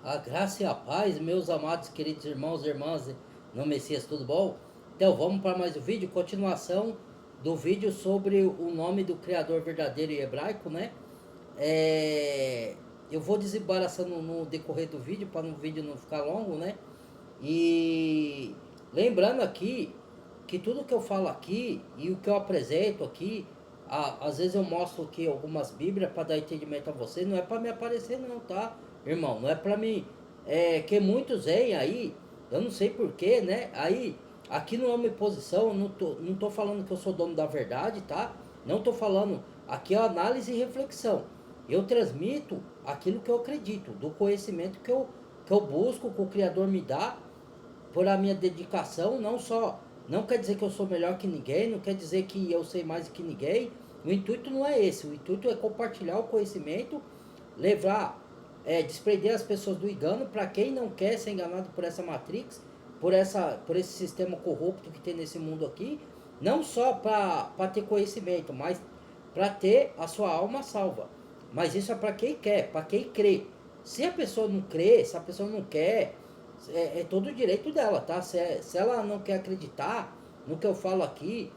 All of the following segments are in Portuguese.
A graça e a paz, meus amados queridos irmãos e irmãs no Messias, tudo bom? Então vamos para mais um vídeo, continuação do vídeo sobre o nome do Criador verdadeiro e hebraico, né? Eu vou desembaraçando no decorrer do vídeo para o vídeo não ficar longo, né? E lembrando aqui que tudo que eu falo aqui e o que eu apresento aqui, às vezes eu mostro aqui algumas bíblias para dar entendimento a você, não é para me aparecer não, tá, irmão? Não é para mim, que muitos veem aí, eu não sei porquê, né? Aí, aqui não é uma posição, eu não tô falando que eu sou dono da verdade, tá? Não tô falando, aqui é análise e reflexão. Eu transmito aquilo que eu acredito, do conhecimento que eu busco, que o Criador me dá, por a minha dedicação, não quer dizer que eu sou melhor que ninguém, não quer dizer que eu sei mais que ninguém. O intuito não é esse, o intuito é compartilhar o conhecimento, levar, desprender as pessoas do engano para quem não quer ser enganado por essa matrix, por esse sistema corrupto que tem nesse mundo aqui, não só para ter conhecimento, mas para ter a sua alma salva. Mas isso é para quem quer, para quem crê. Se a pessoa não crê, se a pessoa não quer, é todo o direito dela, tá? Se ela não quer acreditar no que eu falo aqui,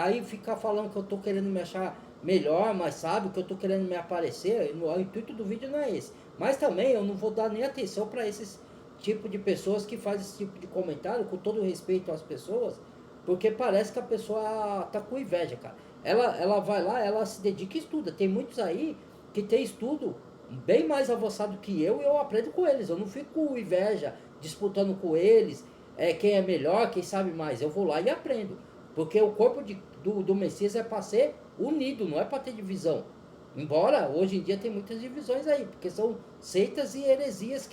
aí ficar falando que eu tô querendo me achar melhor, mas sabe, que eu tô querendo me aparecer, o intuito do vídeo não é esse. Mas também eu não vou dar nem atenção para esses tipo de pessoas que fazem esse tipo de comentário, com todo respeito às pessoas, porque parece que a pessoa tá com inveja, cara. Ela vai lá, ela se dedica e estuda. Tem muitos aí que tem estudo bem mais avançado que eu e eu aprendo com eles. Eu não fico com inveja, disputando com eles, quem é melhor, quem sabe mais. Eu vou lá e aprendo. Porque o corpo do Messias é para ser unido, não é para ter divisão. Embora hoje em dia tem muitas divisões aí, porque são seitas e heresias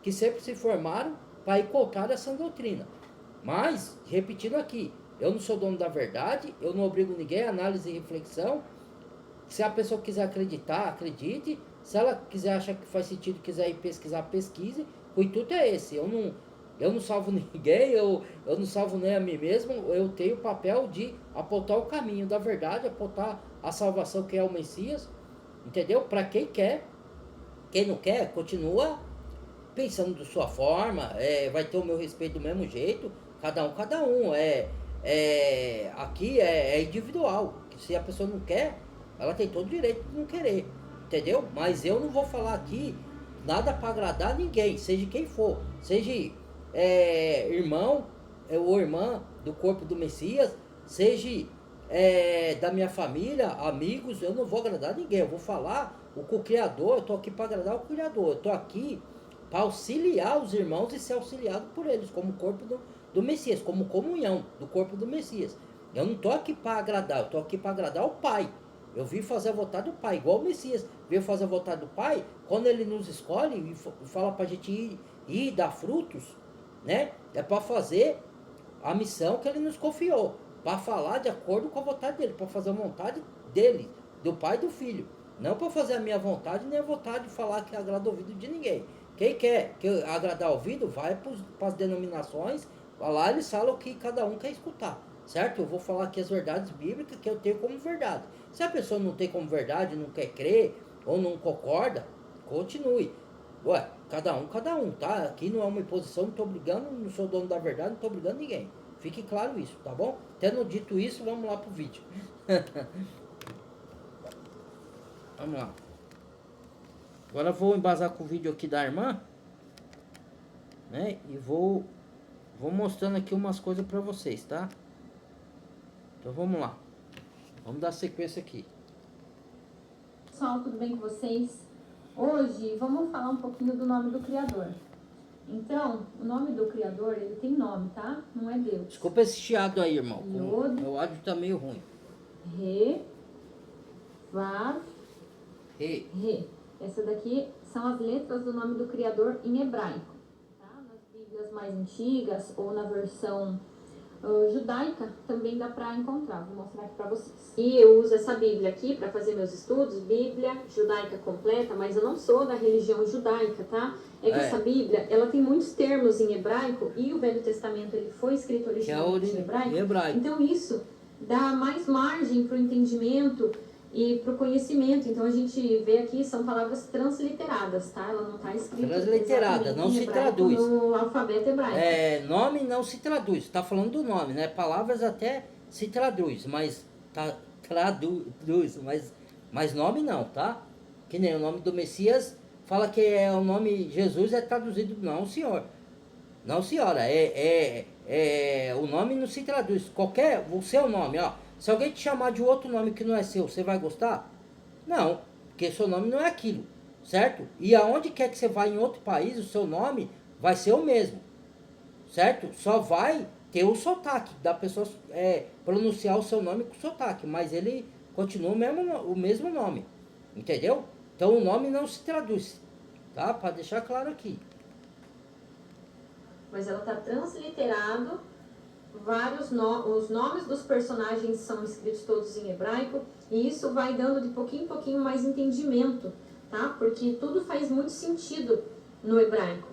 que sempre se formaram para ir contar essa doutrina. Mas, repetindo aqui, eu não sou dono da verdade, eu não obrigo ninguém a análise e reflexão. Se a pessoa quiser acreditar, acredite. Se ela quiser achar que faz sentido, quiser ir pesquisar, pesquise. O intuito é esse. Eu não salvo ninguém, eu não salvo nem a mim mesmo. Eu tenho o papel de apontar o caminho da verdade, apontar a salvação que é o Messias. Entendeu? Para quem quer. Quem não quer, continua pensando de sua forma. Vai ter o meu respeito do mesmo jeito. Cada um. Aqui é individual. Se a pessoa não quer, ela tem todo o direito de não querer, entendeu? Mas eu não vou falar aqui nada para agradar ninguém, seja quem for, seja irmão ou irmã do corpo do Messias, seja da minha família, amigos. Eu não vou agradar ninguém, eu vou falar o que o Criador, eu tô aqui para agradar o Criador, eu tô aqui para auxiliar os irmãos e ser auxiliado por eles, como corpo do Messias, como comunhão do corpo do Messias. Eu não tô aqui para agradar, eu tô aqui para agradar o Pai. Eu vim fazer a vontade do Pai, igual o Messias veio fazer a vontade do Pai. Quando ele nos escolhe e fala para a gente ir dar frutos, né? É para fazer a missão que ele nos confiou, para falar de acordo com a vontade dele, para fazer a vontade dele, do Pai e do Filho. Não para fazer a minha vontade, nem a vontade de falar que agrada o ouvido de ninguém. Quem quer que agradar o ouvido, vai para as denominações, lá eles falam o que cada um quer escutar, certo? Eu vou falar aqui as verdades bíblicas que eu tenho como verdade. Se a pessoa não tem como verdade, não quer crer, ou não concorda, continue. Ué, cada um, tá? Aqui não é uma imposição, não tô brigando, não sou dono da verdade, não tô brigando ninguém. Fique claro isso, tá bom? Tendo dito isso, vamos lá pro vídeo. Vamos lá. Agora eu vou embasar com o vídeo aqui da irmã, né? E vou mostrando aqui umas coisas pra vocês, tá? Então vamos lá. Vamos dar sequência aqui. Pessoal, tudo bem com vocês? Hoje vamos falar um pouquinho do nome do Criador. Então, o nome do Criador, ele tem nome, tá? Não é Deus. Desculpa esse chiado aí, irmão. Yod, Meu áudio tá meio ruim. Re, Vav, Re. Re. Essas daqui são as letras do nome do Criador em hebraico. Tá? Nas Bíblias mais antigas ou na versão judaica também dá para encontrar. Vou mostrar aqui para vocês. E eu uso essa Bíblia aqui para fazer meus estudos, Bíblia judaica completa, mas eu não sou da religião judaica, tá? Que essa Bíblia, ela tem muitos termos em hebraico e o Velho Testamento ele foi escrito originalmente em hebraico. Então isso dá mais margem para o entendimento e para o conhecimento. Então a gente vê aqui, são palavras transliteradas, tá? Ela não está escrita transliterada, não se traduz. No alfabeto hebraico. Nome não se traduz, está falando do nome, né? Palavras até se traduz, mas traduz, mas nome não, tá? Que nem o nome do Messias fala que o nome Jesus é traduzido, não, senhor. Não, senhora, o nome não se traduz. O seu nome, ó. Se alguém te chamar de outro nome que não é seu, você vai gostar? Não, porque seu nome não é aquilo, certo? E aonde quer que você vá em outro país, o seu nome vai ser o mesmo, certo? Só vai ter o sotaque da pessoa pronunciar o seu nome com sotaque, mas ele continua o mesmo nome, entendeu? Então o nome não se traduz, tá? Para deixar claro aqui. Mas ela está transliterado, os nomes dos personagens são escritos todos em hebraico, e isso vai dando de pouquinho em pouquinho mais entendimento, tá? Porque tudo faz muito sentido no hebraico.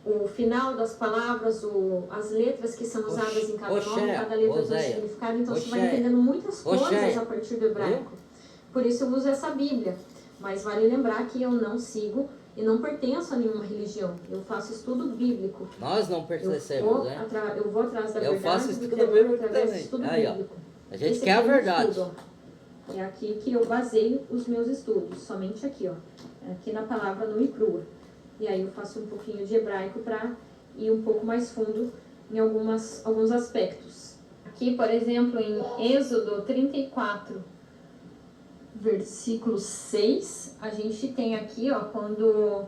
O final das palavras, as letras que são usadas em cada nome, cada letra tem um significado, então você vai entendendo muitas coisas a partir do hebraico. Por isso eu uso essa Bíblia. Mas vale lembrar que eu não sigo e não pertenço a nenhuma religião. Eu faço estudo bíblico. Nós não pertencemos, né? Eu vou atrás da verdade. Eu faço estudo bíblico através também. Estudo Aí, bíblico. ó. A gente quer a verdade. Estudo, é aqui que eu baseio os meus estudos. Somente aqui, ó. Aqui na palavra nua e crua. E aí eu faço um pouquinho de hebraico para ir um pouco mais fundo em alguns aspectos. Aqui, por exemplo, em Êxodo 34, versículo 6, a gente tem aqui, ó, quando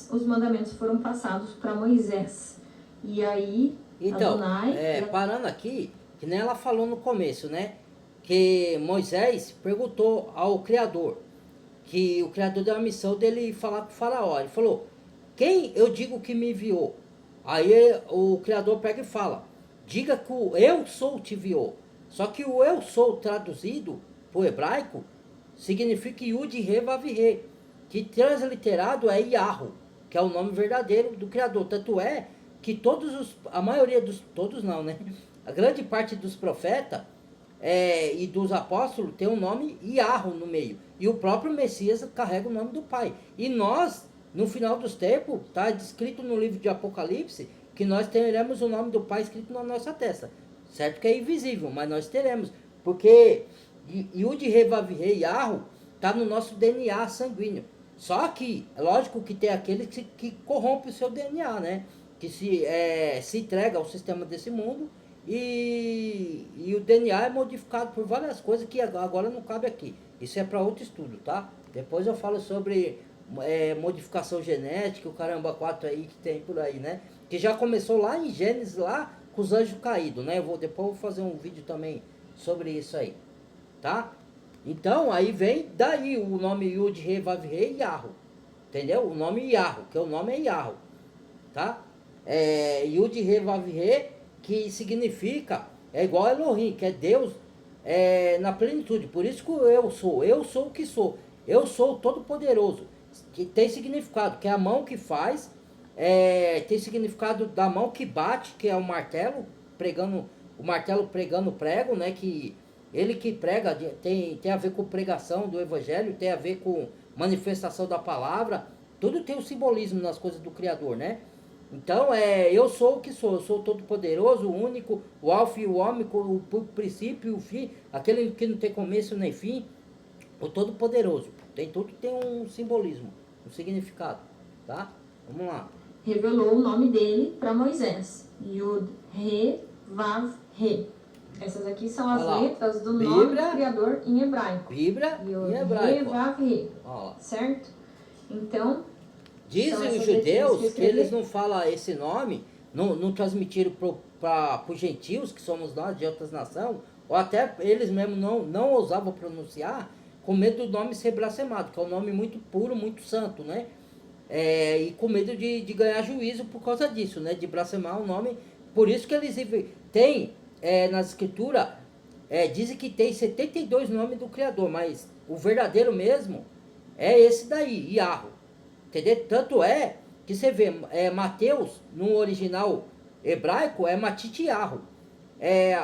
os mandamentos foram passados para Moisés. E aí, então, Adonai... parando aqui, que nem ela falou no começo, né? Que Moisés perguntou ao Criador, que o Criador deu a missão dele falar com o faraó. Ele falou, quem eu digo que me enviou? Aí o Criador pega e fala, diga que o eu sou te enviou. Só que o eu sou traduzido para o hebraico significa Yud He Vav He, que transliterado é Yahweh, que é o nome verdadeiro do Criador. Tanto é que a maioria todos não, né? A grande parte dos profetas e dos apóstolos tem o nome Yahweh no meio. E o próprio Messias carrega o nome do Pai. E nós, no final dos tempos, está descrito no livro de Apocalipse, que nós teremos o nome do Pai escrito na nossa testa. Certo que é invisível, mas nós teremos. Porque Yud He Vav He Yahweh está no nosso DNA sanguíneo. Só que, é lógico que tem aqueles que corrompem o seu DNA, né? Que se entrega ao sistema desse mundo e o DNA é modificado por várias coisas que agora não cabe aqui. Isso é para outro estudo, tá? Depois eu falo sobre modificação genética, o caramba 4 aí que tem por aí, né? Que já começou lá em Gênesis, lá com os anjos caídos, né? Depois eu vou fazer um vídeo também sobre isso aí, tá? Então, aí vem daí o nome Yud He Vav He Yahweh, entendeu? O nome Yahweh, que o nome é Yahweh, tá? Yud He Vav He, que significa, é igual a Elohim, que é Deus na plenitude. Por isso que eu sou o que sou. Eu sou o Todo-Poderoso, que tem significado, que é a mão que faz, tem significado da mão que bate, que é o martelo, o martelo pregando o prego, né? Que ele que prega tem a ver com pregação do evangelho, tem a ver com manifestação da palavra, tudo tem um simbolismo nas coisas do Criador, né? Então, eu sou o que sou, eu sou o Todo-Poderoso, o único, o Alfa e o Ômega, o princípio e o fim, aquele que não tem começo nem fim, o Todo-Poderoso. Tudo tem um simbolismo, um significado, tá? Vamos lá. Revelou o nome dele para Moisés, Yud He Vav He. Essas aqui são as letras do nome do Criador em hebraico. Bíblia Yud em hebraico. He Vav He. Certo? Então... Dizem os judeus que eles não falam esse nome, não transmitiram para os gentios, que somos nós, de outras nações, ou até eles mesmos não ousavam pronunciar, com medo do nome ser blasfemado, que é um nome muito puro, muito santo, né? E com medo de ganhar juízo por causa disso, né? De blasfemar o nome. Por isso que eles têm, nas escrituras, dizem que tem 72 nomes do Criador, mas o verdadeiro mesmo é esse daí, Yahweh. Entendeu? Tanto é que você vê, Mateus, no original hebraico, é Matitiahu.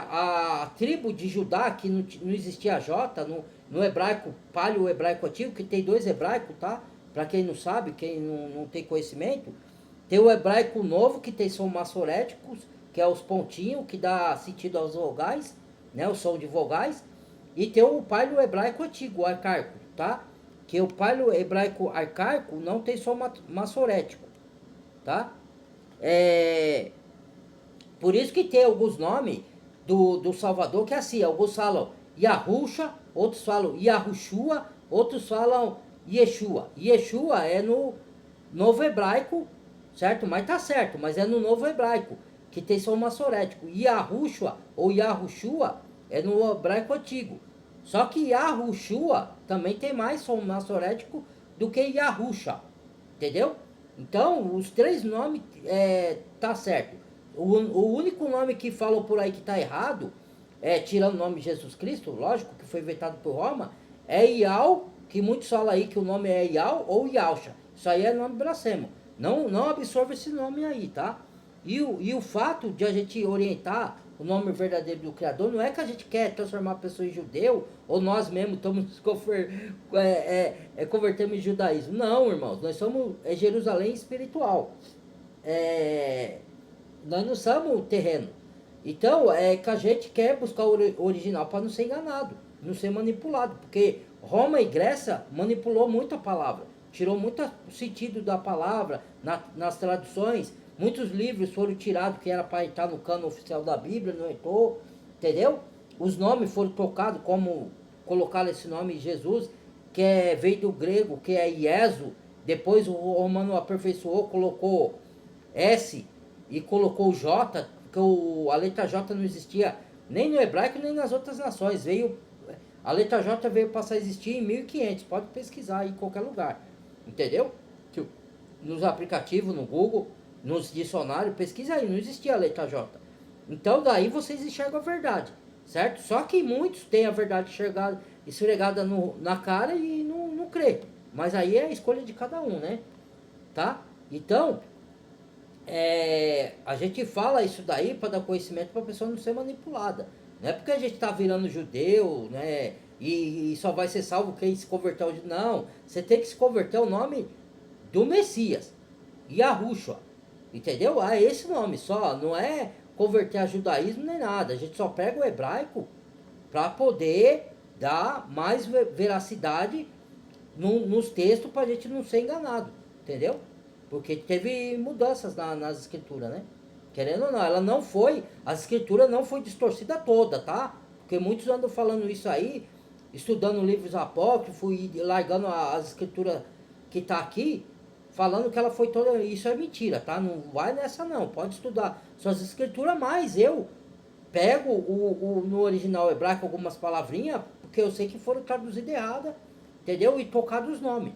A tribo de Judá, que não existia J, no hebraico, paleo hebraico antigo, que tem dois hebraicos, tá? Para quem não sabe, quem não tem conhecimento, tem o hebraico novo, que tem som massoréticos, que é os pontinhos, que dá sentido aos vogais, né? O som de vogais. E tem o paleo hebraico antigo, o arcaico, tá? Que o paleo hebraico arcaico não tem som massorético, tá? Por isso que tem alguns nomes do Salvador que é assim, alguns falam Yahusha, outros falam Yahushua, outros falam Yeshua. Yeshua é no novo hebraico, certo? Mas tá certo, mas é no novo hebraico, que tem som massorético. Yahushua ou Yahushua é no hebraico antigo. Só que Yahushua também tem mais som massorético do que Yahusha, entendeu? Então, os três nomes tá certo. O único nome que falam por aí que tá errado, tirando o nome de Jesus Cristo, lógico, que foi inventado por Roma, é Ial, que muitos falam aí que o nome é Ial ou Yalcha. Isso aí é nome blasfemo. Não absorva esse nome aí, tá? E o fato de a gente orientar o nome verdadeiro do Criador não é que a gente quer transformar a pessoa em judeu, ou nós mesmos estamos convertemos em judaísmo. Não, irmãos, nós somos Jerusalém espiritual. Nós não somos terreno. Então, é que a gente quer buscar o original para não ser enganado, não ser manipulado, porque Roma e Grécia manipulou muito a palavra, tirou muito sentido da palavra nas traduções. Muitos livros foram tirados que era para estar no cano oficial da Bíblia, não entrou, entendeu? Os nomes foram trocados, como colocaram esse nome Jesus, que veio do grego, que é Ieso. Depois o romano aperfeiçoou, colocou S e colocou J, porque a letra J não existia nem no hebraico nem nas outras nações. A letra J veio passar a existir em 1500, pode pesquisar aí em qualquer lugar, entendeu? Nos aplicativos, no Google, nos dicionários, pesquisa aí, não existia a letra J. Então daí vocês enxergam a verdade, certo? Só que muitos têm a verdade esfregada na cara e não crê. Mas aí é a escolha de cada um, né? Tá? Então, a gente fala isso daí para dar conhecimento para a pessoa não ser manipulada. Não é porque a gente está virando judeu, né? E só vai ser salvo quem se converter ao judeu. Não, você tem que se converter ao nome do Messias, Yahushua, entendeu? É esse nome só, não é converter a judaísmo nem nada. A gente só pega o hebraico para poder dar mais veracidade nos textos para a gente não ser enganado, entendeu? Porque teve mudanças nas escrituras, né? Querendo ou não, as escrituras não foi distorcida toda, tá? Porque muitos andam falando isso aí, estudando livros apócrifos e largando as escrituras que tá aqui, falando que ela foi toda. Isso é mentira, tá? Não vai nessa não, pode estudar suas escrituras, mas eu pego no original hebraico algumas palavrinhas, porque eu sei que foram traduzidas erradas, entendeu? E tocados os nomes.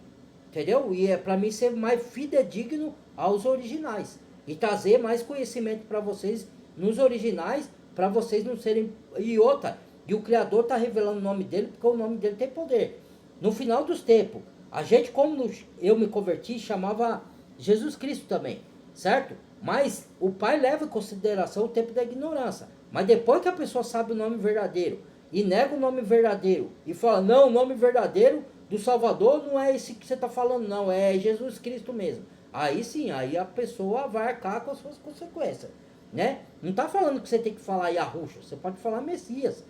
Entendeu? E é para mim ser mais fidedigno aos originais. E trazer mais conhecimento para vocês nos originais, para vocês não serem. E outra, e o Criador está revelando o nome dele, porque o nome dele tem poder. No final dos tempos, a gente, como eu me converti, chamava Jesus Cristo também, certo? Mas o Pai leva em consideração o tempo da ignorância. Mas depois que a pessoa sabe o nome verdadeiro e nega o nome verdadeiro e fala, não, o nome verdadeiro do Salvador não é esse que você está falando, não, é Jesus Cristo mesmo. Aí sim, aí a pessoa vai arcar com as suas consequências, né? Não está falando que você tem que falar Yahushua, você pode falar Messias,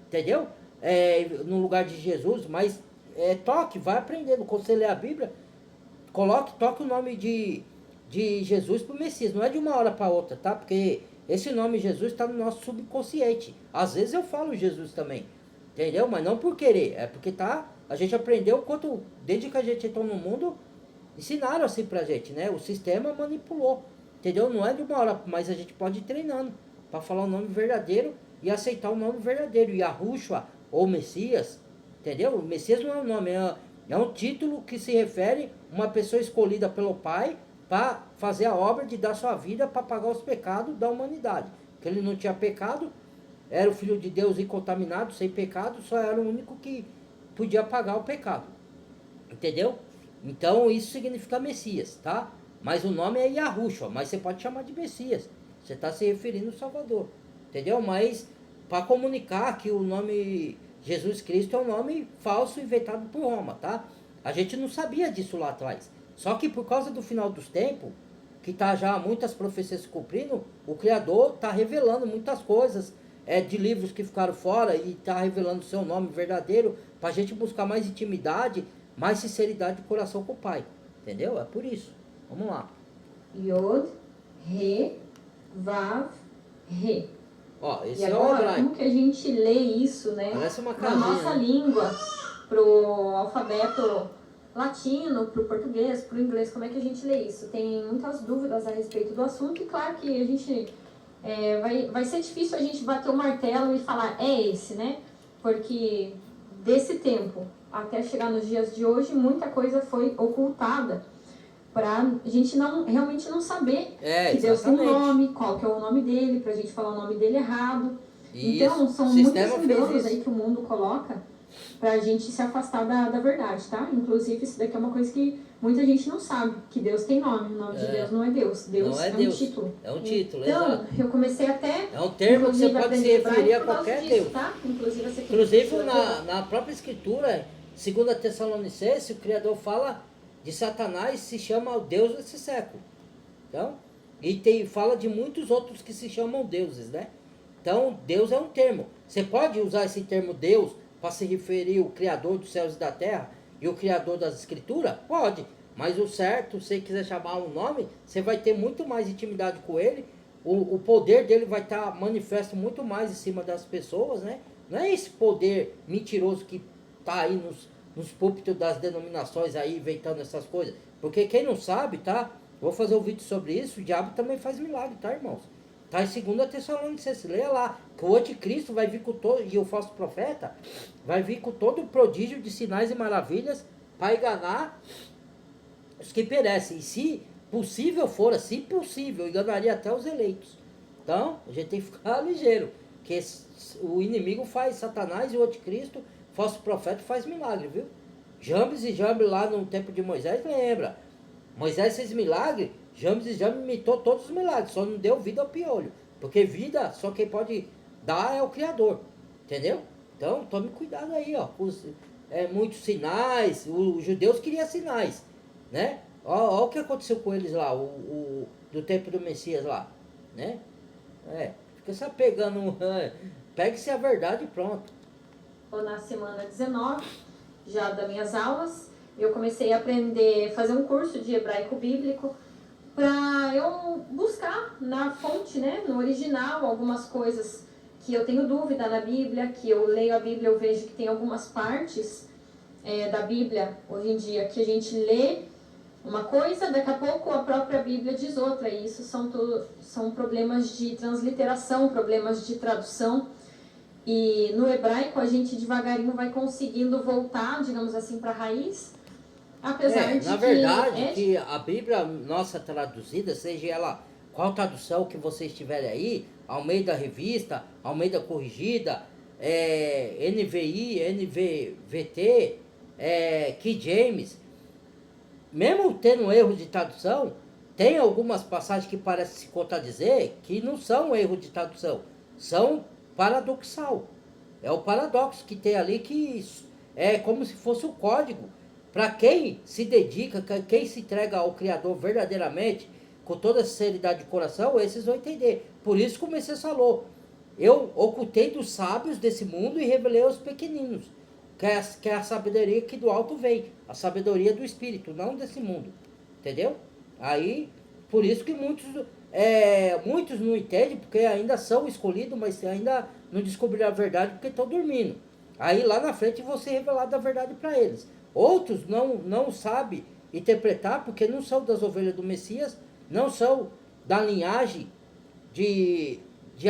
entendeu? No lugar de Jesus, mas toque, vai aprendendo. Quando você lê a Bíblia, toque o nome de Jesus para o Messias, não é de uma hora para outra, tá? Porque esse nome Jesus está no nosso subconsciente. Às vezes eu falo Jesus também, entendeu? Mas não por querer, é porque a gente aprendeu desde que a gente entrou no mundo, ensinaram assim pra gente, né? O sistema manipulou, entendeu? Não é de uma hora, mas a gente pode ir treinando para falar o nome verdadeiro e aceitar o nome verdadeiro, Yahushua ou Messias, entendeu? O Messias não é um nome, é um título que se refere a uma pessoa escolhida pelo Pai para fazer a obra de dar sua vida para pagar os pecados da humanidade. Porque ele não tinha pecado, era o Filho de Deus incontaminado, sem pecado, só era o único que podia pagar o pecado, entendeu? Então isso significa Messias, tá? Mas o nome é Yahushua, mas você pode chamar de Messias, você está se referindo ao Salvador, entendeu? Mas para comunicar que o nome Jesus Cristo é um nome falso inventado por Roma, tá? A gente não sabia disso lá atrás. Só que por causa do final dos tempos, que tá já muitas profecias se cumprindo, o Criador tá revelando muitas coisas de livros que ficaram fora e tá revelando o seu nome verdadeiro pra gente buscar mais intimidade, mais sinceridade de coração com o Pai. Entendeu? É por isso. Vamos lá. Yod, Re, Vav, Re. Ó, esse E é o agora, hebraico. como que a gente lê isso, né? Parece uma Na casinha, nossa né? língua, pro alfabeto latino, pro português, pro inglês, como é que a gente lê isso? Tem muitas dúvidas a respeito do assunto e claro que a gente vai ser difícil a gente bater o martelo e falar é esse, né? Porque desse tempo até chegar nos dias de hoje, muita coisa foi ocultada para a gente realmente não saber que Deus tem um nome, qual que é o nome dele, pra gente falar o nome dele errado. Isso. Então, são muitos enganos aí que o mundo coloca pra gente se afastar da verdade, tá? Inclusive, isso daqui é uma coisa que muita gente não sabe, que Deus tem nome. O nome de Deus não é Deus. Deus não é um Deus. título. É um título, então, exato. Eu comecei até... É um termo que você pode se referir a qualquer disso, Deus. Tá? Inclusive na própria Escritura, 2 Tessalonicenses, o Criador fala de Satanás, se chama o Deus desse século. Então, e fala de muitos outros que se chamam deuses, né? Então, Deus é um termo. Você pode usar esse termo Deus para se referir ao Criador dos céus e da terra e o Criador das Escrituras? Pode. Mas o certo, se você quiser chamar um nome, você vai ter muito mais intimidade com ele. O poder dele vai estar manifesto muito mais em cima das pessoas, né? Não é esse poder mentiroso que está aí nos púlpitos das denominações aí inventando essas coisas. Porque quem não sabe, tá? Vou fazer um vídeo sobre isso. O diabo também faz milagre, tá, irmãos? Tá em 2 Tessalonicenses, leia lá, que o anticristo vai vir com todo, e o falso profeta, vai vir com todo o prodígio de sinais e maravilhas para enganar os que perecem. E se possível for, se possível, enganaria até os eleitos. Então, a gente tem que ficar ligeiro, que o inimigo faz Satanás e o anticristo, o falso profeta faz milagre, viu? Jambes e Jambes lá no tempo de Moisés, lembra? Moisés fez milagre, Jambes e Jambes imitou todos os milagres, só não deu vida ao piolho. Porque vida, só quem pode dar é o Criador. Entendeu? Então, tome cuidado aí, ó. Muitos sinais, os judeus queriam sinais, né? Ó o que aconteceu com eles lá, do tempo do Messias lá, né? Fica só pegando, pegue-se a verdade e pronto. Na semana 19, já das minhas aulas, eu comecei a aprender, fazer um curso de hebraico bíblico para eu buscar na fonte, né, no original, algumas coisas que eu tenho dúvida na Bíblia, que eu leio a Bíblia, eu vejo que tem algumas partes da Bíblia, hoje em dia, que a gente lê uma coisa, daqui a pouco a própria Bíblia diz outra, e isso são problemas de transliteração, problemas de tradução. E no hebraico a gente devagarinho vai conseguindo voltar, digamos assim, para a raiz, apesar de na verdade, que a Bíblia nossa traduzida, seja ela qual tradução que vocês tiverem aí, Almeida Revista, Almeida Corrigida, NVI, NVVT, King James, mesmo tendo erros de tradução, tem algumas passagens que parecem se contradizer, que não são erros de tradução, são paradoxal. É o paradoxo que tem ali, que é como se fosse o código. Para quem se dedica, quem se entrega ao Criador verdadeiramente, com toda a sinceridade de coração, esses vão entender. Por isso que o Messias falou, eu ocultei dos sábios desse mundo e revelei aos pequeninos, que é a sabedoria que do alto vem, a sabedoria do Espírito, não desse mundo. Entendeu? Aí, por isso que muitos não entendem, porque ainda são escolhidos, mas ainda não descobriram a verdade porque estão dormindo. Aí lá na frente vão ser revelados a verdade para eles. Outros não sabem interpretar porque não são das ovelhas do Messias, não são da linhagem de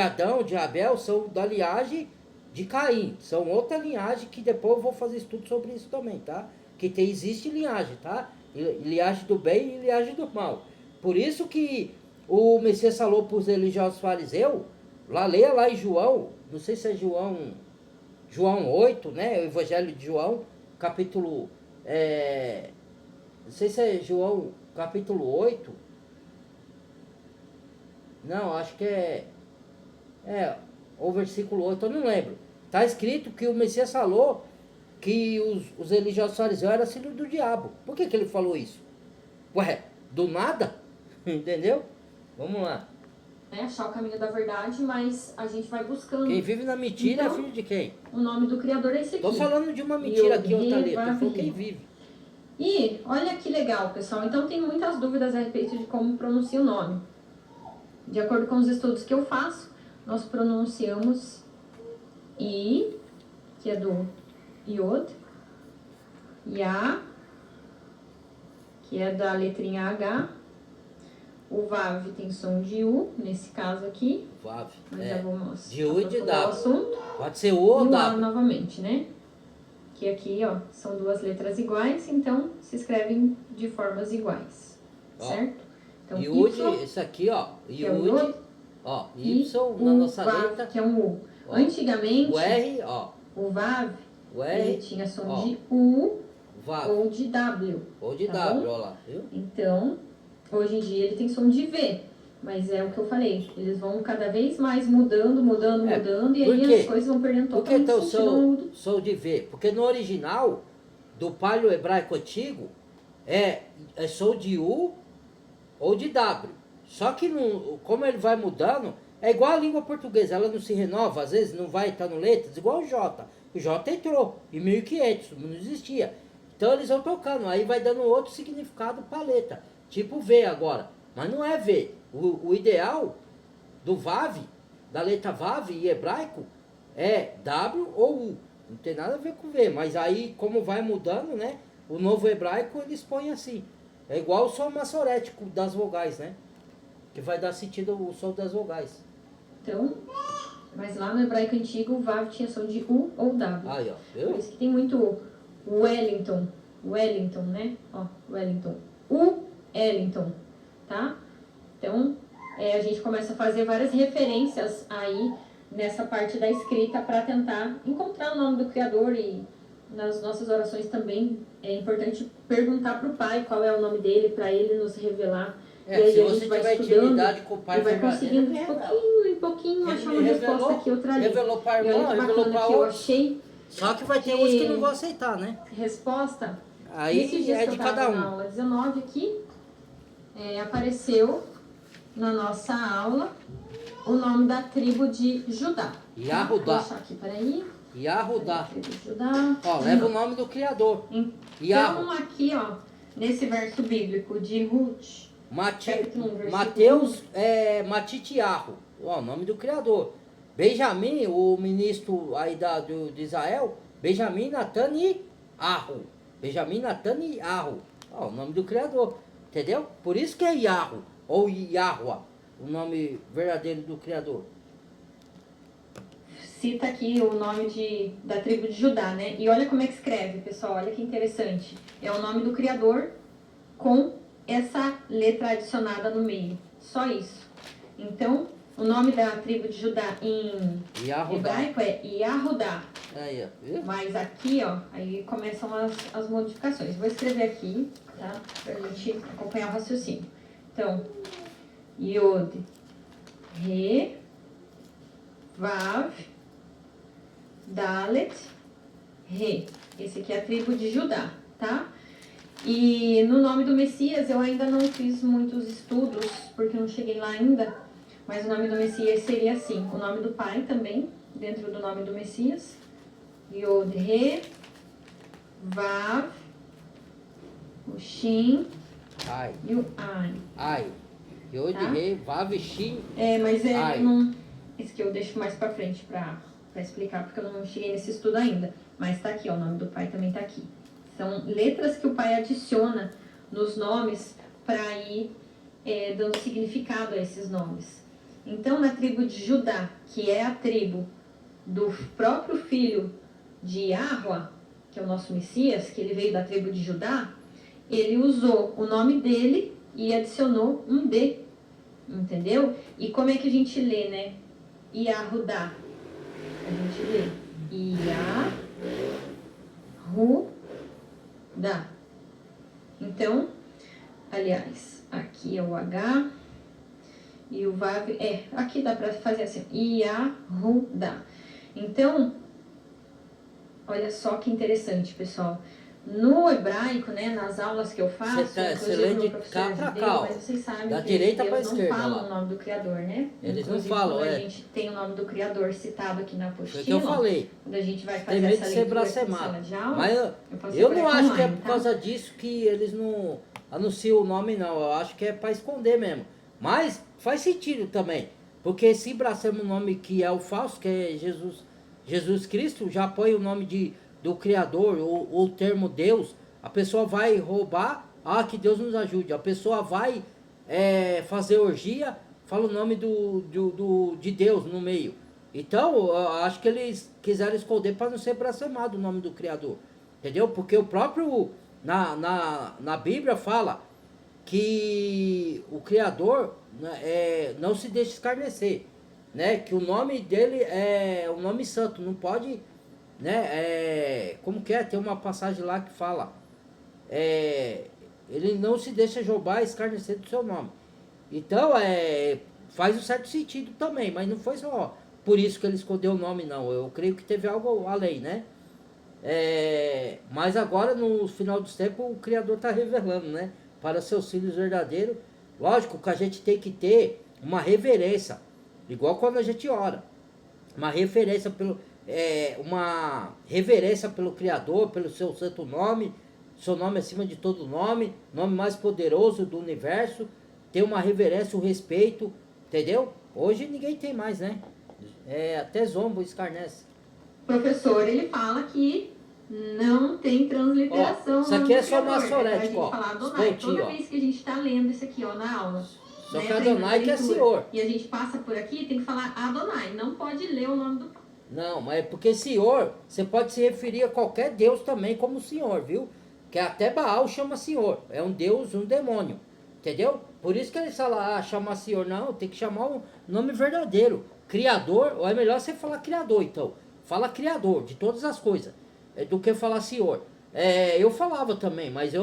Adão, de Abel, são da linhagem de Caim. São outra linhagem que depois eu vou fazer estudo sobre isso também, tá? Que existe linhagem, tá? Linhagem do bem e linhagem do mal. Por isso que o Messias falou para os religiosos fariseus, leia lá em João, não sei se é João 8, né? O Evangelho de João, capítulo, não sei se é João capítulo 8, não, acho que o versículo 8, eu não lembro. Está escrito que o Messias falou que os religiosos fariseus eram filhos do diabo. Por que ele falou isso? Ué, do nada? Entendeu? Vamos lá. Achar o caminho da verdade, mas a gente vai buscando. Quem vive na mentira então, é filho de quem? O nome do Criador é esse aqui. Tô falando de uma mentira aqui, Otaleta. Tu falou quem vive. E olha que legal, pessoal. Então tem muitas dúvidas a respeito de como pronuncia o nome. De acordo com os estudos que eu faço, nós pronunciamos I, que é do Iod, Ya, que é da letrinha H. O Vav tem som de U, nesse caso aqui. Vav, mas já vamos de U e de W. Pode ser U ou W. E o A W. novamente, né? Que aqui, ó, são duas letras iguais, então se escrevem de formas iguais, certo? Então, Yud, Y, esse aqui, ó, Yud, ó, Y e na nossa Vav, letra. que é um U. Ó, Antigamente, o R, ó, o Vav, o R, ele tinha som ó, de U Vav, ou de W. ou de tá W, bom? ó lá, viu? Então, hoje em dia ele tem som de V. Mas é o que eu falei, eles vão cada vez mais mudando, e aí as coisas vão perdendo Por que totalmente então sentido. sou de V? Porque no original, do paleo hebraico antigo, é sou de U ou de W. Só que como ele vai mudando, é igual a língua portuguesa, ela não se renova, às vezes não vai estar no letras, igual o J. O J entrou em 1500, não existia. Então eles vão tocando, aí vai dando outro significado para a letra. Tipo V agora, mas não é V. O ideal do Vav, da letra Vav em hebraico, é W ou U. Não tem nada a ver com V, mas aí como vai mudando, né? O novo hebraico eles põem assim. É igual o som massorético das vogais, né? Que vai dar sentido ao som das vogais. Então, mas lá no hebraico antigo o Vav tinha som de U ou W. Aí, ó, viu? Por isso que tem muito Wellington, né? Ó, Wellington. Wellington, tá? Então, a gente começa a fazer várias referências aí nessa parte da escrita para tentar encontrar o nome do Criador, e nas nossas orações também é importante perguntar para o Pai qual é o nome dele, para ele nos revelar. E aí se a você gente vai tiver estudando intimidade com o Pai, e vai conseguindo de pouquinho em pouquinho achar uma resposta aqui, outra ali. Revelou para E irmão, olha que revelou bacana para que eu outro. achei. Só que vai ter uns que não vão aceitar, né? Resposta. Aí Nesses dias é que de eu tava cada na um. aula 19 aqui, apareceu na nossa aula o nome da tribo de Judá. Yahudá. Vou achar aqui, peraí. Yahudá. Tribo de Judá. Ó, leva o nome do Criador. Então, aqui, ó, nesse verso bíblico de Ruth, Mateus Matitiarro, ó, o nome do Criador. Benjamim, o ministro aí de Israel, Benjamim Nataniarro. Benjamim Nataniarro, ó, o nome do Criador. Entendeu? Por isso que é Yahro, ou Yahua, o nome verdadeiro do Criador. Cita aqui o nome da tribo de Judá, né? E olha como é que escreve, pessoal, olha que interessante. É o nome do Criador com essa letra adicionada no meio. Só isso. Então, o nome da tribo de Judá em hebraico é Yahudá. Aí, ó. Mas aqui, ó, aí começam as modificações. Vou escrever aqui, tá? Pra gente acompanhar o raciocínio. Então, Yod, Re, Vav, Dalet, Re. Esse aqui é a tribo de Judá, tá? E no nome do Messias eu ainda não fiz muitos estudos, porque eu não cheguei lá ainda. Mas o nome do Messias seria assim. O nome do pai também, dentro do nome do Messias. Yod, Re, Vav, o Shin e o Ai. Ai. Yod, Re, Vav, Shin. Mas Ai. esse que eu deixo mais pra frente pra explicar, porque eu não cheguei nesse estudo ainda. Mas tá aqui, ó, o nome do pai também tá aqui. São letras que o pai adiciona nos nomes para ir dando significado a esses nomes. Então, na tribo de Judá, que é a tribo do próprio filho de Yahua, que é o nosso Messias, que ele veio da tribo de Judá, ele usou o nome dele e adicionou um D, entendeu? E como é que a gente lê, né? Yahudá. A gente lê Yahudá. Então, aliás, aqui é o H e o Vav. Aqui dá para fazer assim, Yahudá. Então, Olha só que interessante, pessoal. No hebraico, né, nas aulas que eu faço, Você lê de cá pra cá, mas vocês sabem da que direita pra Deus não esquerda, fala lá. o nome do Criador, né? Eles não Inclusive, falam, quando a gente tem o nome do Criador citado aqui na Foi o que eu apostila, falei. quando a gente vai Tem fazer medo essa de ser leitura aqui em blasfemado. sala de aula, Mas faço eu por não aqui acho que é online, por tá? causa disso que eles não anunciam o nome, não. Eu acho que é para esconder mesmo. Mas faz sentido também. Porque se blasfema o nome que é o falso, que é Jesus Cristo, já põe o nome do Criador, ou o termo Deus, a pessoa vai roubar, que Deus nos ajude. A pessoa vai fazer orgia, fala o nome de Deus no meio. Então, eu acho que eles quiseram esconder para não ser blasfemado o nome do Criador. Entendeu? Porque o próprio, na Bíblia fala que o Criador, né, não se deixa escarnecer. Né? Que o nome dele é o nome santo, não pode, né? Como que é? Tem uma passagem lá que fala, ele não se deixa jobar, escarnecer do seu nome. Então, faz um certo sentido também, mas não foi só por isso que ele escondeu o nome, não. Eu creio que teve algo além, né? Mas agora, no final dos tempos, o Criador está revelando, né? Para seus filhos verdadeiros. Lógico que a gente tem que ter uma reverência, igual quando a gente ora. Uma reverência pelo Criador, pelo seu santo nome, seu nome acima de todo nome, nome mais poderoso do universo. Ter uma reverência, um respeito, entendeu? Hoje ninguém tem mais, né? Até zombo, escarnece. Professor, ele fala que não tem transliteração. Isso aqui é só maçorético, ó. Falar Adonai. Toda vez que a gente está lendo isso aqui, ó, na aula. Só que Adonai que é Senhor. E a gente passa por aqui, tem que falar Adonai. Não pode ler o nome do... Não, mas é porque Senhor, você pode se referir a qualquer Deus também como Senhor, viu? Que até Baal chama Senhor. É um Deus, um demônio. Entendeu? Por isso que eles falam, chamar Senhor. Não, tem que chamar o nome verdadeiro. Criador, ou é melhor você falar Criador, então. Fala Criador de todas as coisas, do que falar Senhor. Eu falava também, mas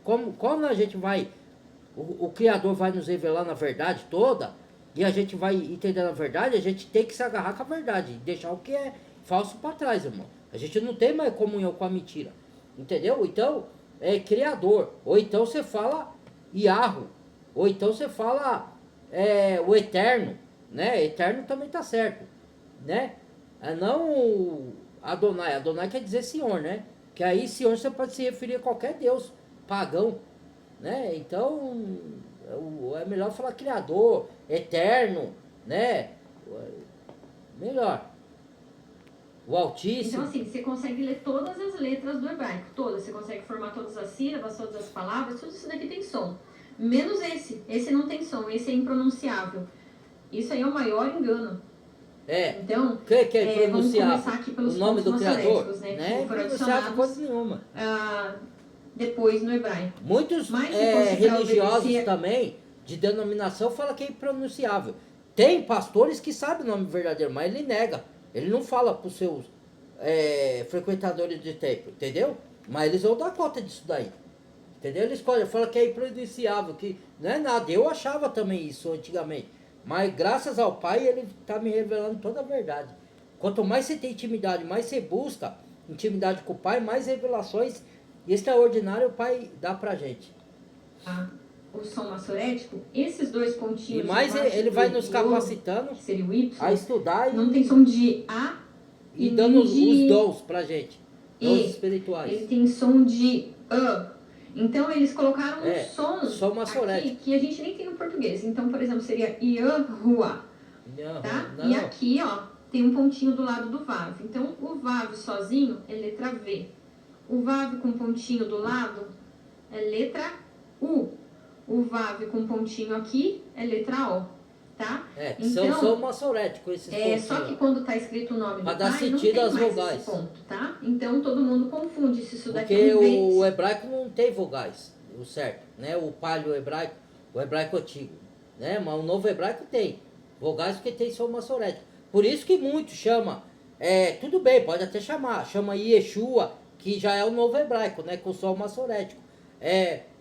como a gente vai, o Criador vai nos revelar na verdade toda, e a gente vai entender a verdade, a gente tem que se agarrar com a verdade, deixar o que é falso para trás, irmão. A gente não tem mais comunhão com a mentira, entendeu? Então, Criador, ou então você fala Yahweh, ou então você fala o Eterno, né? Eterno também tá certo, né? Não Adonai. Adonai quer dizer Senhor, né? Que aí Senhor você pode se referir a qualquer Deus pagão, né? Então é melhor falar Criador, Eterno, né? Melhor. O Altíssimo. Então assim, você consegue ler todas as letras do hebraico, todas. Você consegue formar todas as sílabas, todas as palavras, tudo isso daqui tem som. Menos esse. Esse não tem som, esse é impronunciável. Isso aí é o maior engano. Então, o que é vamos começar aqui pelos o nome do Criador, né, né? que foram Não coisa nenhuma. Depois no hebraico. Muitos religiosos também, de denominação, falam que é impronunciável. Tem pastores que sabem o nome verdadeiro, mas ele nega. Ele não fala para os seus frequentadores de templo, entendeu? Mas eles vão dar conta disso daí. Entendeu? Eles falam que é impronunciável, que não é nada. Eu achava também isso antigamente. Mas graças ao Pai, ele está me revelando toda a verdade. Quanto mais você tem intimidade, mais você busca intimidade com o Pai, mais revelações extraordinárias o Pai dá pra gente. O som maçorético, esses dois pontinhos... E mais ele vai nos capacitando que seria o Y, a estudar não tem som de A e dando os dons pra gente. Dons espirituais. Ele tem som de A. Então, eles colocaram um som aqui que a gente nem tem no português. Então, por exemplo, seria Yahuwah, tá? E aqui, ó, tem um pontinho do lado do Vav. Então, o Vav sozinho é letra V. O Vav com pontinho do lado é letra U. O Vav com pontinho aqui é letra O, tá? Então, são maçoréticos esses pontinhos. Só que quando tá escrito o nome do dar Pai, sentido não às tem mais vogais. esse ponto, tá? Então, todo mundo confunde se isso daqui é um V. O hebraico não tem vogais, o certo, né? O paleo hebraico, o hebraico antigo, né? Mas o novo hebraico tem vogais porque tem som maçorético. Por isso que muitos chamam, tudo bem, pode até chama Yeshua, que já é o novo hebraico, né? Com som maçorético.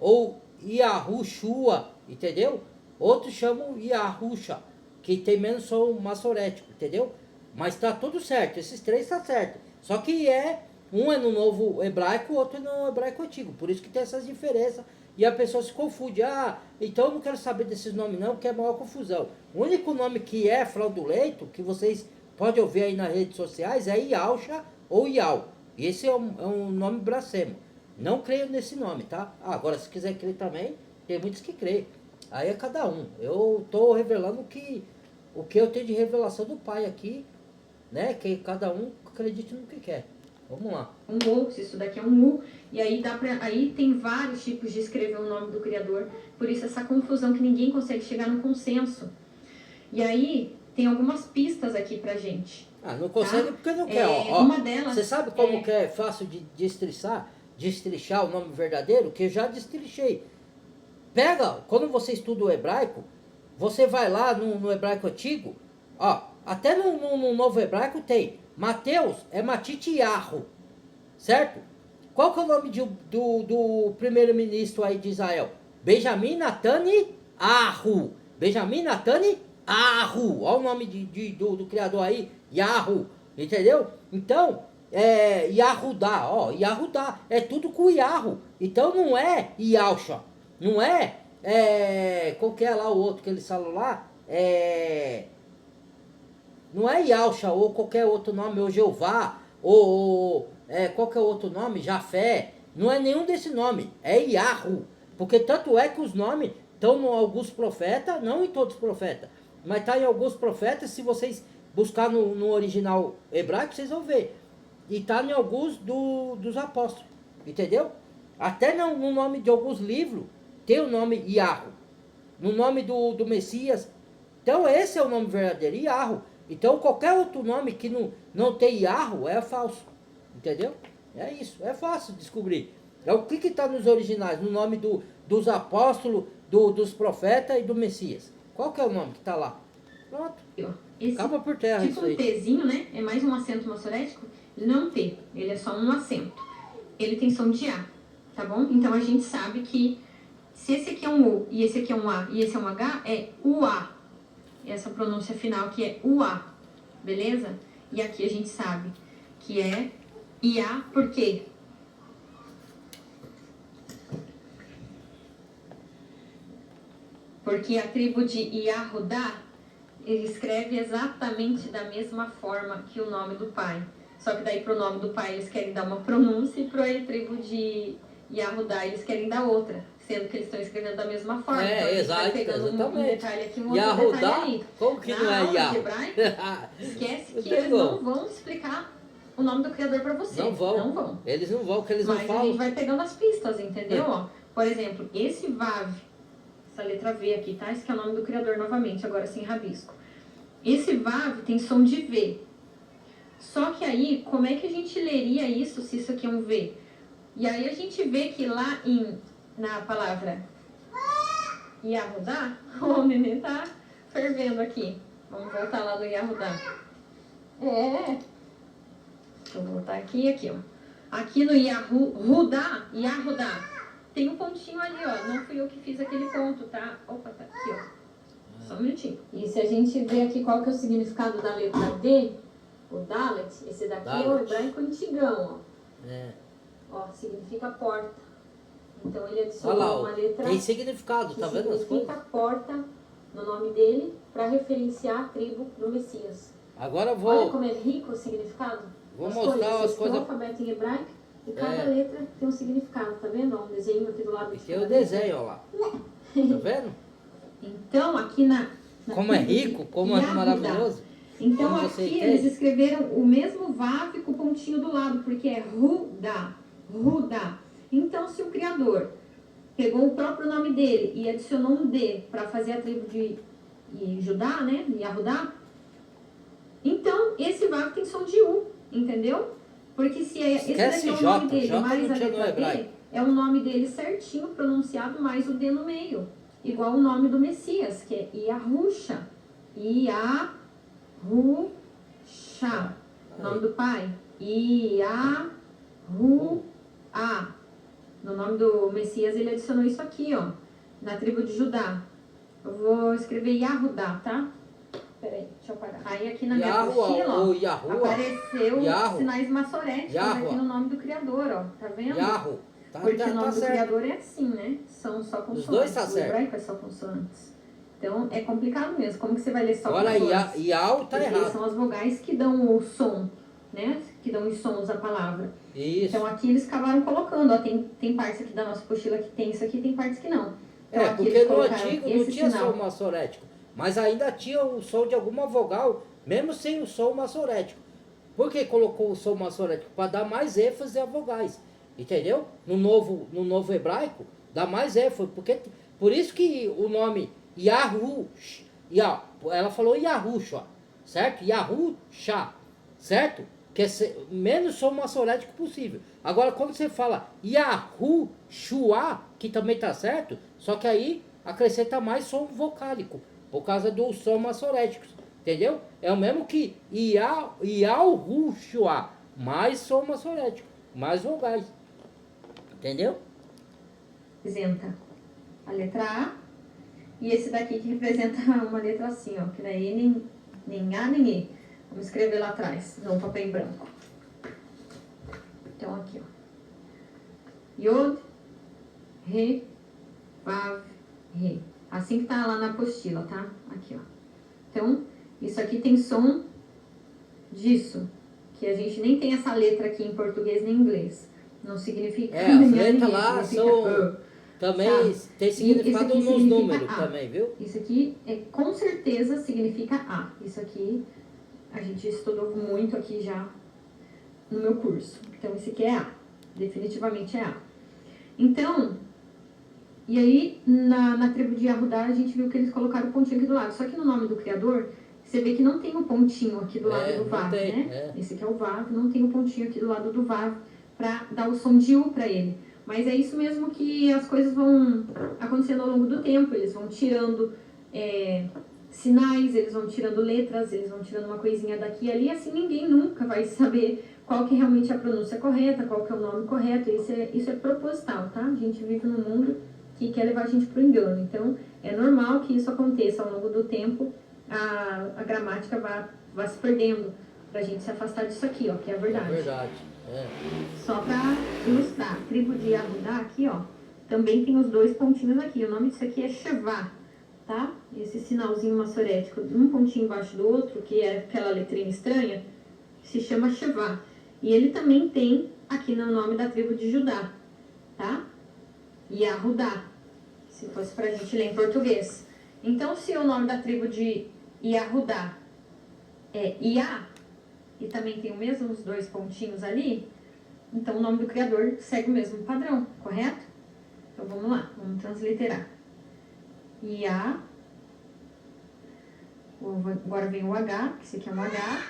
Ou Yahushua, entendeu? Outros chamam Yahusha, que tem menos som maçorético, entendeu? Mas tá tudo certo, esses três tá certo. Só que Um é no novo hebraico, o outro é no hebraico antigo. Por isso que tem essas diferenças. E a pessoa se confunde. Ah, então eu não quero saber desses nomes não, porque é a maior confusão. O único nome que é fraudulento, que vocês podem ouvir aí nas redes sociais, é Yalcha ou Yal. E esse é um nome blasfemo. Não creio nesse nome, tá? Ah, agora, se quiser crer também, tem muitos que creem. Aí é cada um. Eu estou revelando o que eu tenho de revelação do Pai aqui, né? Que cada um acredite no que quer. Vamos lá. Um ou, se isso daqui é um U, e aí aí tem vários tipos de escrever o nome do Criador, por isso essa confusão que ninguém consegue chegar no consenso. E aí tem algumas pistas aqui pra gente. Ah, não consegue, tá? Porque não quer. Uma delas. Você sabe como que é fácil de destrichar o nome verdadeiro? Que eu já destrichei. Pega, quando você estuda o hebraico, você vai lá no hebraico antigo, até no novo hebraico tem. Mateus é Matitiarro, certo? Qual que é o nome do primeiro-ministro aí de Israel? Benjamin Netanyahu. Benjamin Netanyahu. Olha o nome do criador aí, Yahu. Entendeu? Então, Yahudá, Yahudá. É tudo com Yahu. Então não é Yalcha. Não qual que é lá o outro que eles falam lá? Não é Yalcha ou qualquer outro nome, ou Jeová, ou qual que é o outro nome? Jafé. Não é nenhum desse nome, é Yahu. Porque tanto é que os nomes estão em alguns profetas, não em todos os profetas, mas está em alguns profetas, se vocês buscar no original hebraico, vocês vão ver. E está em alguns dos apóstolos, entendeu? Até no nome de alguns livros, tem o nome Yahu. No nome do Messias. Então esse é o nome verdadeiro, Yahu. Então qualquer outro nome que não tem Yahu é falso. Entendeu? É isso, é fácil descobrir. É o que está nos originais, no nome dos apóstolos, dos profetas e do Messias. Qual que é o nome que está lá? Pronto. Acaba por terra tipo isso aí. Um Tzinho, né? É mais um acento maçorético. Ele não é um T, ele é só um acento. Ele tem som de A, tá bom? Então a gente sabe que se esse aqui é um U e esse aqui é um A e esse é um H, é UA. Essa pronúncia final aqui é UA, beleza? E aqui a gente sabe que é IA, por quê? Porque a tribo de Yahudá, ele escreve exatamente da mesma forma que o nome do pai. Só que daí pro nome do pai eles querem dar uma pronúncia e pro tribo de Yahudá eles querem dar outra. Sendo que eles estão escrevendo da mesma forma. Então, exato, pegando exatamente. Um detalhe aqui, um outro Yahudá, detalhe ali. como que não é Yah? Esquece que eles não vão explicar o nome do Criador para você. Não vão. Eles não vão, porque eles não falam. Mas a gente vai pegando as pistas, entendeu? Por exemplo, esse Vav, essa letra V aqui, tá? Esse que é o nome do Criador novamente, agora sem rabisco. Esse Vav tem som de V. Só que aí, como é que a gente leria isso se isso aqui é um V? E aí a gente vê que lá na palavra Yahudá, o neném tá fervendo aqui. Vamos voltar lá no Yahudá. Deixa eu voltar aqui, ó. Aqui no Yahudá, tem um pontinho ali, ó. Não fui eu que fiz aquele ponto, tá? Opa, tá aqui, ó. Só um minutinho. E se a gente ver aqui qual que é o significado da letra D, o Dalet, esse daqui é o hebraico antigão, ó. Ó, significa porta. Então ele adicionou uma letra. Tem significado, tá vendo as coisas? Significa porta no nome dele para referenciar a tribo do Messias. Agora eu vou. Olha como é rico o significado. Vou mostrar as coisas. O alfabeto em hebraico e cada letra tem um significado, tá vendo? Ó, um desenho aqui do lado. Aqui é o desenho, ó lá. Tá vendo? Então aqui na como é rico, como é maravilhoso. Então como aqui eles escreveram o mesmo Vav com o pontinho do lado, porque é Rudá. Então, se o Criador pegou o próprio nome dele e adicionou um D para fazer a tribo de Judá, né, Yahudá, então esse Vav tem som de U, entendeu? Porque se esse daqui é o nome dele mais a letra D, é o nome dele certinho pronunciado mais o D no meio. Igual o nome do Messias, que é Yahusha. Yahusha. O nome do pai. Yahusha. No nome do Messias ele adicionou isso aqui, ó. Na tribo de Judá. Eu vou escrever Yahudá, tá? Peraí, deixa eu apagar. Aí aqui na minha Yahua, apostila, ou ó, Yahua, apareceu Yahoo, sinais maçoréticos Yahua, aqui no nome do Criador, ó. Tá vendo? Yahoo. Porque o nome do certo. Criador é assim, né? São só consoantes. Os dois tá o certo. hebraico é só consoantes. Então é complicado mesmo. Como que você vai ler só Agora, consoantes? Yahoo tá Porque errado. são as vogais que dão o som, né? Que dão os sons à palavra. Isso. Então aqui eles acabaram colocando, ó. Tem partes aqui da nossa apostila que tem isso aqui, tem partes que não. Então aqui Porque eles no colocaram antigo não esse tinha sinal. som maçorético, mas ainda tinha o som de alguma vogal, mesmo sem o som maçorético. Por que colocou o som maçorético? Para dar mais ênfase a vogais, entendeu? No novo hebraico, dá mais ênfase, porque por isso que o nome Yahush, ela falou Yahushua, certo? Yahusha, certo? Que é menos som maçorético possível. Agora, quando você fala Yahushua, que também tá certo, só que aí acrescenta mais som vocálico, por causa do som maçorético, entendeu? É o mesmo que Yahushua, mais som maçorético, mais vogais, entendeu? Representa a letra A, e esse daqui que representa uma letra assim, ó, que não é E nem A nem E. Vamos escrever lá atrás, no papel em branco. Então aqui, ó. Yod, Re, Vav, Re. Assim que tá lá na apostila, tá? Aqui, ó. Então, isso aqui tem som disso, que a gente nem tem essa letra aqui em português nem em inglês. Não significa as letras lá são também sabe? tem significado nos significa números A. também, viu? Isso aqui com certeza significa A. Isso aqui a gente estudou muito aqui já no meu curso. Então, esse aqui é A. Definitivamente é A. Então, e aí na tribo de Yahudá a gente viu que eles colocaram o pontinho aqui do lado. Só que no nome do Criador, você vê que não tem o pontinho aqui do lado do Vav, né? Esse aqui é o Vav, não tem o pontinho aqui do lado do Vav para dar o som de U para ele. Mas é isso mesmo que as coisas vão acontecendo ao longo do tempo. Eles vão tirando sinais, eles vão tirando letras, eles vão tirando uma coisinha daqui e ali. Assim ninguém nunca vai saber qual que é realmente a pronúncia correta, qual que é o nome correto. Isso é proposital, tá? A gente vive num mundo que quer levar a gente para o engano. Então, é normal que isso aconteça ao longo do tempo. A gramática vai se perdendo para a gente se afastar disso aqui, ó, que é a verdade. É verdade. Só para ilustrar, a tribo de Yahudá aqui, ó, também tem os dois pontinhos aqui. O nome disso aqui é Shevá, tá? Esse sinalzinho maçorético, um pontinho embaixo do outro, que é aquela letrinha estranha, se chama Shevá. E ele também tem aqui no nome da tribo de Judá, tá? Yahudá, se fosse pra gente ler em português. Então, se o nome da tribo de Yahudá é Iá, e também tem o mesmo, os dois pontinhos ali, então o nome do Criador segue o mesmo padrão, correto? Então vamos lá, vamos transliterar. Iá, agora vem o H, que esse aqui é um H,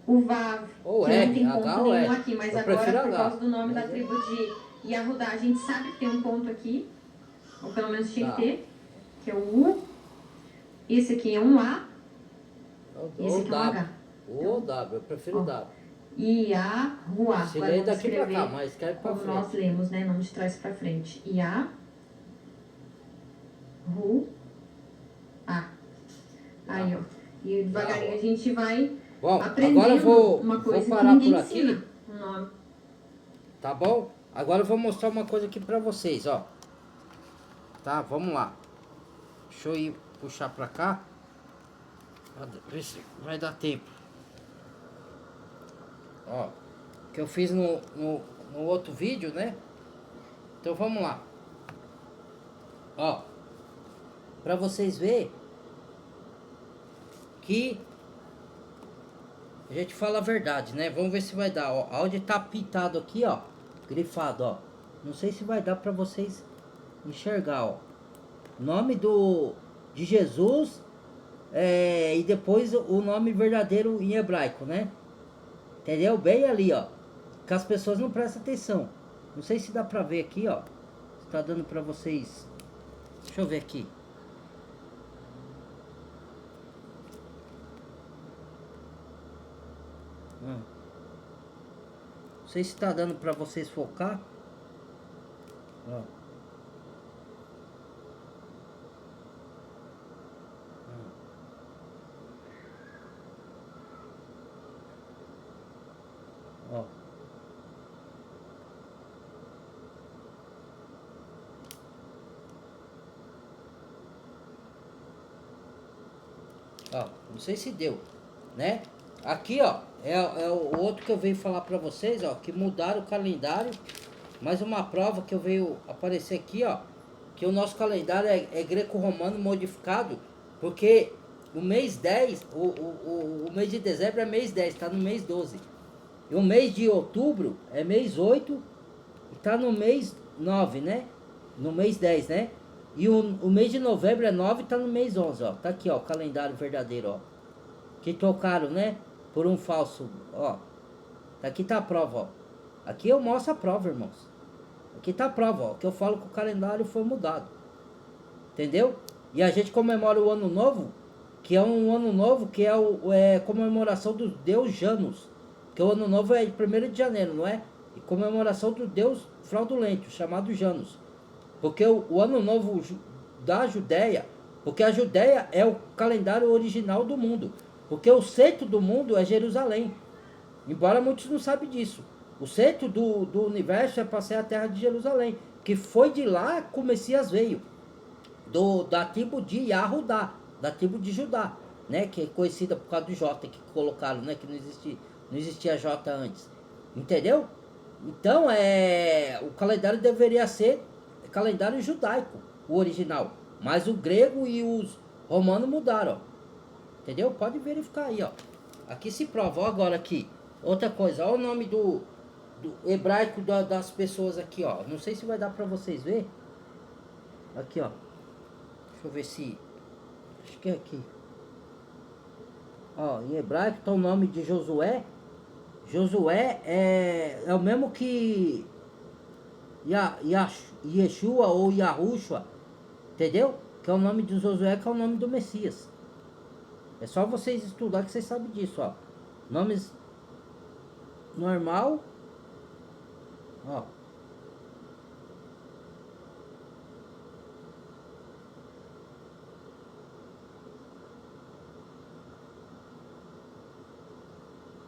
o Vav, ou que R, não tem H ponto ou nenhum R. aqui, mas Eu agora prefiro por H. causa do nome da tribo de Yahudá, a gente sabe que tem um ponto aqui, ou pelo menos tinha que ter, que é o U. Esse aqui é um A, esse aqui é um H. O W, eu prefiro o W. Iahuá. Se lê daqui pra cá, mas escreve pra como frente. nós lemos, né? Não de trás pra frente. Ia, Ru, A. Aí, ó. E devagarinho a gente vai aprendendo agora eu uma coisa vou que parar ninguém por aqui. ensina. Um nome. Tá bom? Agora eu vou mostrar uma coisa aqui pra vocês, ó. Tá, vamos lá. Deixa eu ir puxar pra cá. Pra ver se vai dar tempo. Ó, que eu fiz no outro vídeo, né? Então vamos lá. Ó, pra vocês verem que a gente fala a verdade, né? Vamos ver se vai dar, ó. Onde tá pintado aqui, ó, grifado, ó. Não sei se vai dar pra vocês enxergar, ó. Nome de Jesus e depois o nome verdadeiro em hebraico, né? Entendeu? Bem ali, ó. Que as pessoas não prestam atenção. Não sei se dá pra ver aqui, ó. Se tá dando pra vocês. Deixa eu ver aqui. Não sei se tá dando pra vocês focar. Ó. Ó, não sei se deu, né? Aqui, ó, é o outro que eu venho falar pra vocês, ó, que mudaram o calendário. Mais uma prova que eu veio aparecer aqui, ó, que o nosso calendário é greco-romano modificado, porque o mês 10, o mês de dezembro é mês 10, tá no mês 12. E o mês de outubro é mês 8 e tá no mês 9, né? No mês 10, né? E o mês de novembro é 9 e tá no mês 11, ó. Tá aqui, ó, o calendário verdadeiro, ó. Que trocaram, né? Por um falso, ó. Aqui tá a prova, ó. Aqui eu mostro a prova, irmãos. Aqui tá a prova, ó. Que eu falo que o calendário foi mudado. Entendeu? E a gente comemora o ano novo, que é um ano novo, que é comemoração do deus Janus. Que o ano novo é 1º de janeiro, não é? E comemoração do deus fraudulento, chamado Janus. Porque o ano novo da Judéia, porque a Judéia é o calendário original do mundo. Porque o centro do mundo é Jerusalém. Embora muitos não sabem disso. O centro do universo é para ser a terra de Jerusalém. Que foi de lá que o Messias veio. Da tribo de Yahudá, da tribo de Judá, né? Que é conhecida por causa do J que colocaram, né? Que não existia J antes. Entendeu? Então, o calendário deveria ser calendário judaico, o original. Mas o grego e os romanos mudaram, ó. Entendeu? Pode verificar aí, ó. Aqui se prova, ó, agora aqui. Outra coisa, ó o nome do hebraico das pessoas aqui, ó. Não sei se vai dar pra vocês ver. Aqui, ó. Deixa eu ver se... Acho que é aqui. Ó, em hebraico tá o nome de Josué. Josué é o mesmo que Yeshua ou Yahushua. Entendeu? Que é o nome de Josué, que é o nome do Messias. É só vocês estudar que vocês sabem disso, ó. Nomes normal. Ó.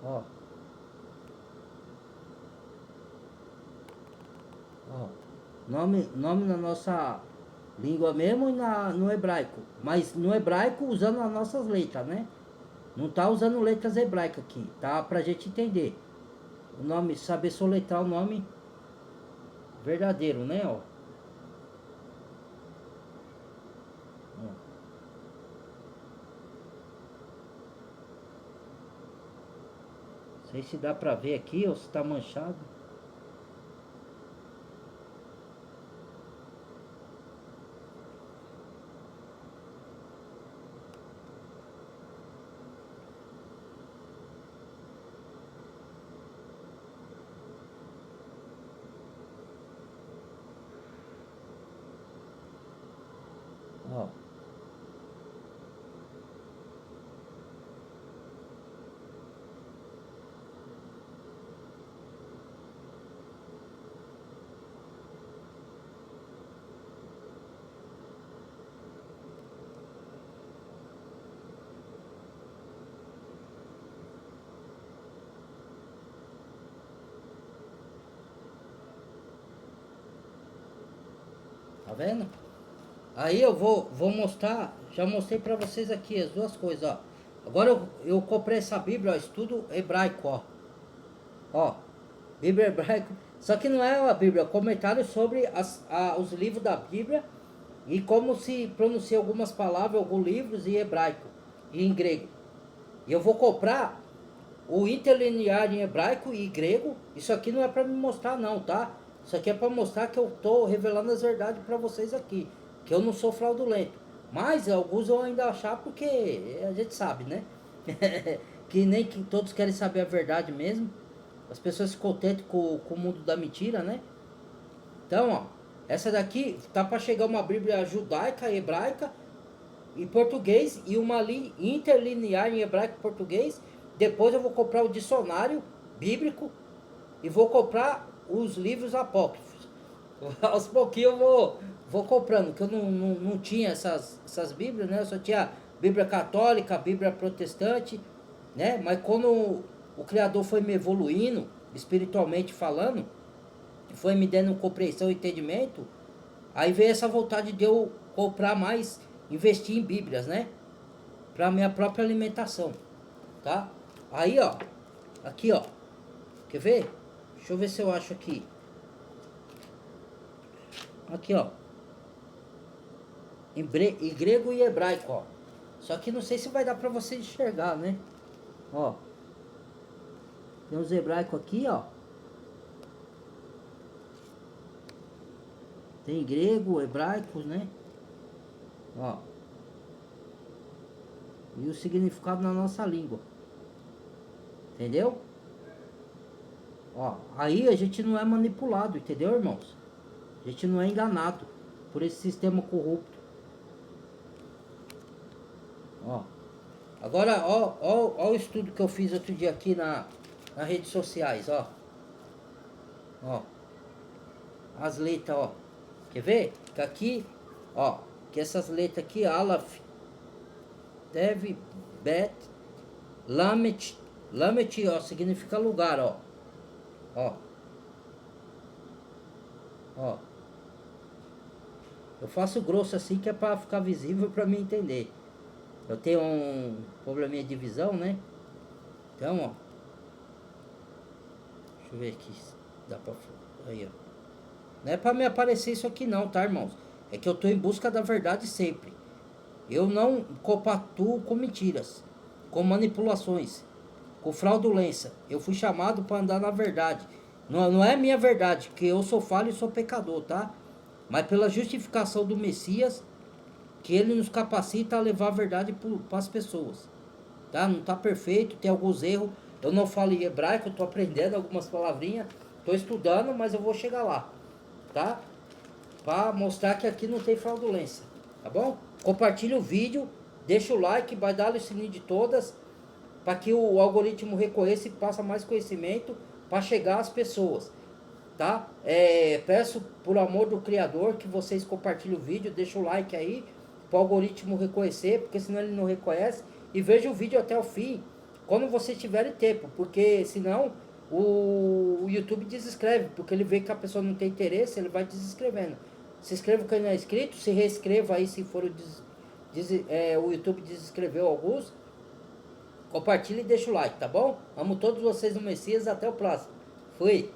Ó. Ó. Nome na nossa língua mesmo e no hebraico. Mas no hebraico usando as nossas letras, né? Não tá usando letras hebraicas aqui, tá? Pra gente entender. O nome, saber soletrar o nome verdadeiro, né? Ó. Não sei se dá pra ver aqui ou se tá manchado. Ó. Tá vendo? Aí eu vou mostrar, já mostrei pra vocês aqui as duas coisas, ó. Agora eu comprei essa Bíblia, ó, estudo hebraico, ó. Ó, Bíblia hebraico. Só que não é a Bíblia, é comentário sobre os livros da Bíblia e como se pronuncia algumas palavras, alguns livros em hebraico e em grego. E eu vou comprar o interlinear em hebraico e grego. Isso aqui não é para me mostrar não, tá? Isso aqui é para mostrar que eu tô revelando as verdades para vocês aqui, que eu não sou fraudulento. Mas alguns eu ainda achar porque a gente sabe, né? Que nem que todos querem saber a verdade mesmo. As pessoas se contentam com o mundo da mentira, né? Então, ó, essa daqui tá para chegar uma Bíblia judaica, hebraica e português e uma interlinear em hebraico e português. Depois eu vou comprar o dicionário bíblico e vou comprar os livros apócrifos. Aos pouquinhos eu vou comprando, porque eu não tinha essas Bíblias, né? Eu só tinha Bíblia católica, Bíblia protestante, né? Mas quando o Criador foi me evoluindo, espiritualmente falando, foi me dando compreensão e entendimento, aí veio essa vontade de eu comprar mais, investir em Bíblias, né? para minha própria alimentação, tá? Aí, ó, aqui, ó, quer ver? Deixa eu ver se eu acho aqui. Aqui, ó, em grego e hebraico, ó. Só que não sei se vai dar para você enxergar, né? Ó, tem os hebraicos aqui, ó. Tem grego, hebraico, né? Ó. E o significado na nossa língua. Entendeu? Ó, aí a gente não é manipulado, entendeu, irmãos? A gente não é enganado por esse sistema corrupto. Ó. Agora, ó o estudo que eu fiz outro dia aqui nas redes sociais, ó. Ó. As letras, ó. Quer ver? Que aqui, ó. Que essas letras aqui, Aleph, Dev, Bet, Lamet. Lamet, ó, significa lugar, ó. Ó. Ó. Eu faço grosso assim que é pra ficar visível pra mim entender. Eu tenho um probleminha de visão, né? Então, ó. Deixa eu ver aqui. Dá pra... Aí, ó. Não é pra me aparecer isso aqui não, tá, irmãos? É que eu tô em busca da verdade sempre. Eu não compactuo com mentiras, com manipulações, com fraudulência. Eu fui chamado para andar na verdade. Não é minha verdade, que eu sou falho e sou pecador, tá? Mas pela justificação do Messias, que ele nos capacita a levar a verdade para as pessoas. Tá? Não tá perfeito, tem alguns erros. Eu não falo em hebraico, eu tô aprendendo algumas palavrinhas. Tô estudando, mas eu vou chegar lá. Tá? Para mostrar que aqui não tem fraudulência. Tá bom? Compartilha o vídeo, deixa o like, vai dar o sininho de todas, para que o algoritmo reconheça e passe mais conhecimento para chegar às pessoas, tá? Peço por amor do Criador que vocês compartilhem o vídeo, deixa o like aí, para o algoritmo reconhecer, porque senão ele não reconhece, e veja o vídeo até o fim, quando vocês tiverem tempo, porque senão o YouTube desinscreve, porque ele vê que a pessoa não tem interesse, ele vai desinscrevendo. Se inscreva quem não é inscrito, se reescreva aí se for o YouTube desinscreveu alguns. Compartilha e deixa o like, tá bom? Amo todos vocês no Messias, até o próximo. Fui!